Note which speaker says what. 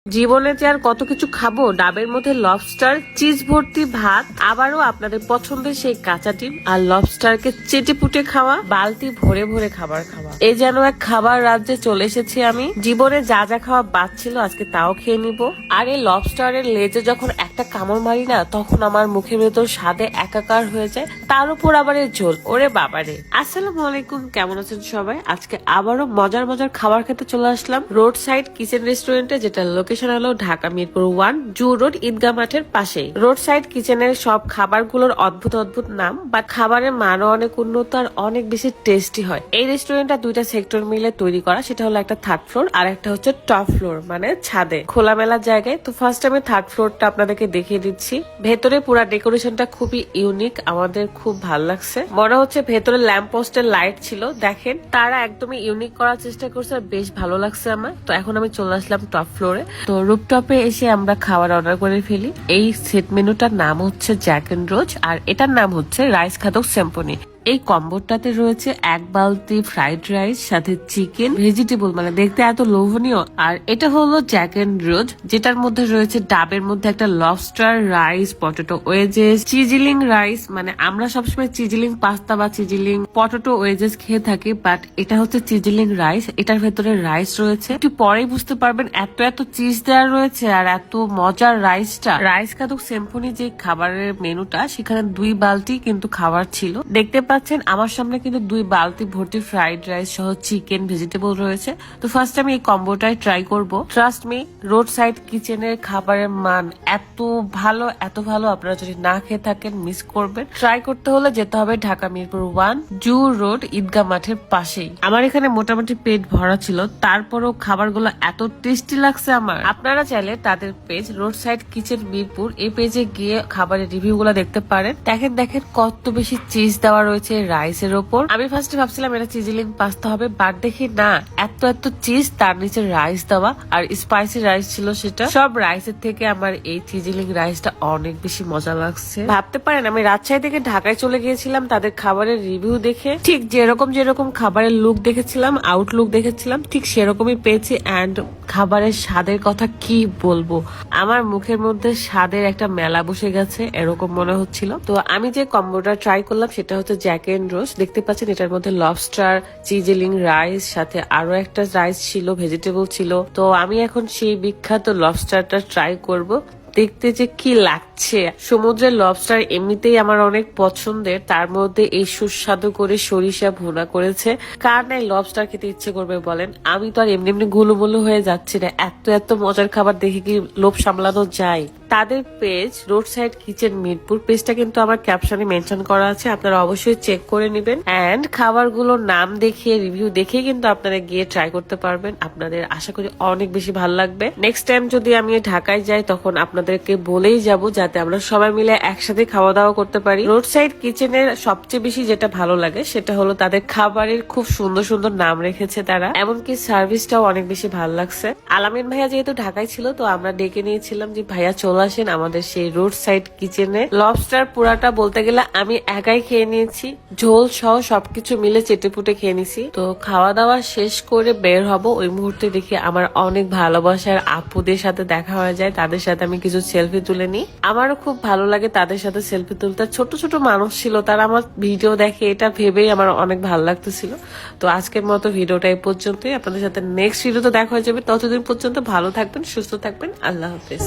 Speaker 1: জীবনে যে আর কত কিছু খাবো, ডাবের মধ্যে লবস্টার, চিজ ভর্তি ভাত, আবারও আপনাদের পছন্দের সেই কাঁচা ডিম আর লবস্টারকে চেটে পুটে খাওয়া, বালতি ভরে ভরে খাবার খাওয়া। এই যেন এক খাবার রাজ্যে চলে এসেছি আমি। জীবনে যা যা খাওয়া বাদ ছিল আজকে তাও খেয়ে নিব। আর এই লবস্টারের লেজে যখন একটা কামড় মারি না, তখন আমার মুখের ভেতর স্বাদে একাকার হয়ে যায়। তার উপর আবার এই ঝোল, ওরে বাবারে। আসসালামু আলাইকুম, কেমন আছেন সবাই? আজকে আবারও মজার মজার খাবার খেতে চলে আসলাম রোড সাইড কিচেন রেস্টুরেন্টে, যেটা লোকেশন হলো ঢাকা মিরপুর 1 জু রোড ঈদগাহ মাঠের পাশেই। রোড সাইড কিচেনের সব খাবারগুলোর অদ্ভুত অদ্ভুত নাম, বাট খাবারের মানও অনেক উন্নত আর অনেক বেশি টেস্টি হয়। এই রেস্টুরেন্টটা দুইটা সেক্টর মিলে তৈরি করা, সেটা হলো একটা থার্ড ফ্লোর আর একটা হচ্ছে টপ ফ্লোর, মানে ছাদে খোলামেলা জায়গায়। তো ফার্স্ট আমি থার্ড ফ্লোরটা আপনাদেরকে দেখিয়ে দিচ্ছি। ভেতরে পুরা ডেকোরেশনটা খুবই ইউনিক, আমাদের খুব ভালো লাগছে। মনে হচ্ছে ভেতরে ল্যাম্প পোস্টের লাইট ছিল, দেখেন তারা একদমই ইউনিক করার চেষ্টা করছে, বেশ ভালো লাগছে আমার। তো এখন আমি চলে আসলাম টপ ফ্লোরে। তো রুফটপে এসে আমরা খাবার অর্ডার করে ফেলি। এই সেট মেনুটার নাম হচ্ছে জ্যাক এন্ড রোজ, আর এটার নাম হচ্ছে রাইস খাদক সিম্ফনি। এই কম্বোটাতে রয়েছে এক বালতি ফ্রাইড রাইস, সাথে চিকেন, ভেজিটেবল, মানে দেখতে এত লোভনীয়। আর এটা হলো জ্যাক এন্ড রোজ, যেটার মধ্যে রয়েছে ডাবের মধ্যে একটা লবস্টার, রাইস, পটেটো ওয়েজেস, চিজিলিং রাইস। মানে আমরা সবসময় চিজিলিং পাস্তা বা চিজিলিং পটেটো ওয়েজেস খেয়ে থাকি, বাট এটা হচ্ছে চিজিলিং রাইস। এটার ভেতরে রাইস রয়েছে, একটু পরেই বুঝতে পারবেন এত এত চিজ দেওয়া রয়েছে আর এত মজার রাইসটা। রাইস খাদক সিম্ফনি যে খাবারের মেনুটা, সেখানে 2 বালতি কিন্তু খাবার ছিল। দেখতে পাচ্ছেন আমার সামনে কিন্তু 2 বালতি ভর্তি ফ্রাইড রাইস সহ চিকেন, ভেজিটেবল রয়েছে। তো ফার্স্ট আমি এই কম্বোটাই ট্রাই করব। ট্রাস্ট মি, রোড সাইড কিচেনের খাবারের মান এত ভালো, এত ভালো, আপনারা যদি না খেয়ে থাকেন মিস করবেন। ট্রাই করতে হলে যেতে হবে ঢাকা মিরপুর 1 জু রোড ঈদগাহ মাঠের পাশেই। আমার এখানে মোটামুটি পেট ভরা ছিল, তারপরও খাবারগুলো এত টেস্টি লাগছে আমার। আপনারা চাইলে তাদের page road side kitchen Mirpur, এই পেজে গিয়ে খাবারের রিভিউ গুলা দেখতে পারেন। দেখেন দেখেন কত বেশি চিজ দেওয়া রয়েছে রাইসের ওপর। আমি ফার্স্টে ভাবছিলাম এটা চিজিলিং পাস্তা হবে, বাট দেখি না, এত এত চিজ, তার নিচে রাইস দেওয়া আর স্পাইসি রাইস ছিল সেটা। সব রাইসের থেকে আমার এই চিজিলিং রাইসটা অনেক বেশি মজা লাগছে। ভাবতে পারেন আমি রাজশাহী থেকে ঢাকায় চলে গিয়েছিলাম তাদের খাবারের রিভিউ দেখে। ঠিক যেরকম খাবারের লুক দেখেছিলাম, আউটলুক দেখেছিলাম, ঠিক সেরকমই পেয়েছি। অ্যান্ড খাবারের স্বাদের কথা কি বলবো, আমার মুখের মধ্যে স্বাদের একটা মেলা বসে গেছে, এরকম মনে হচ্ছিল। তো আমি যে কম্বোটা ট্রাই করলাম সেটা হচ্ছে জ্যাক এন্ড রোজ। দেখতে পাচ্ছেন এটার মধ্যে লবস্টার, চিজিলিং রাইস, সাথে আরো একটা রাইস ছিল, ভেজিটেবল ছিল। তো আমি এখন সেই বিখ্যাত লবস্টারটা ট্রাই করব, দেখতে যে কি লাগছে। সমুদ্রের লবস্টার এমনিতেই আমার অনেক পছন্দের, তার মধ্যে এই সুস্বাদু করে সরিষা ভুনা করেছে। কার নাই লবস্টার খেতে ইচ্ছে করবে বলেন? আমি তো আর এমনি এমনি গুলুমুলু হয়ে যাচ্ছি না, এত এত মজার খাবার দেখে কি লোভ সামলানো যায়? তাদের page road side kitchen Mirpur, পেজটা কিন্তু আমার ক্যাপশনে মেনশন করা আছে, আপনারা অবশ্যই চেক করে নেবেন। এন্ড খাবারগুলোর নাম দেখে, রিভিউ দেখে কিন্তু আপনারা গিয়ে ট্রাই করতে পারবেন। আপনাদের আশা করি অনেক বেশি ভালো লাগবে। নেক্সট টাইম যদি আমি ঢাকায় যাই তখন আপনাদেরকে বলেই যাব, যাতে আমরা সবাই মিলে একসাথে খাওয়া দাওয়া করতে পারি। রোড সাইড কিচেনের সবচেয়ে বেশি যেটা ভালো লাগে সেটা হলো তাদের খাবারের খুব সুন্দর সুন্দর নাম রেখেছে তারা, এমনকি সার্ভিসটাও অনেক বেশি ভালো লাগছে। আলামিন ভাইয়া যেহেতু ঢাকায় ছিল, তো আমরা ডেকে নিয়েছিলাম যে ভাইয়া চলে আসেন আমাদের সেই রোড সাইড কিচেনে। লবস্টার পুরাটা বলতে গেলে আমি একাই খেয়ে নিয়েছি, ঝোল সহ সবকিছু মিলে চেটেপুটে খেয়ে নিছি। তো খাওয়া দাওয়া শেষ করে বের হব, ওই মুহূর্তে দেখি আমার অনেক ভালোবাসার আপুদের সাথে দেখা হয়ে যায়, তাদের সাথে আমি কিছু সেলফি তুলে নিই। আমারও খুব ভালো লাগে তাদের সাথে সেলফি তুলতে। ছোট ছোট মানুষ ছিল, তারা আমার ভিডিও দেখে, এটা ভেবেই আমার অনেক ভালো লাগতেছিল। তো আজকের মতো ভিডিওটা এই পর্যন্তই, আপনাদের সাথে নেক্সট ভিডিওতে দেখা হয়ে যাবে। ততদিন পর্যন্ত ভালো থাকবেন, সুস্থ থাকবেন, আল্লাহ হাফেজ।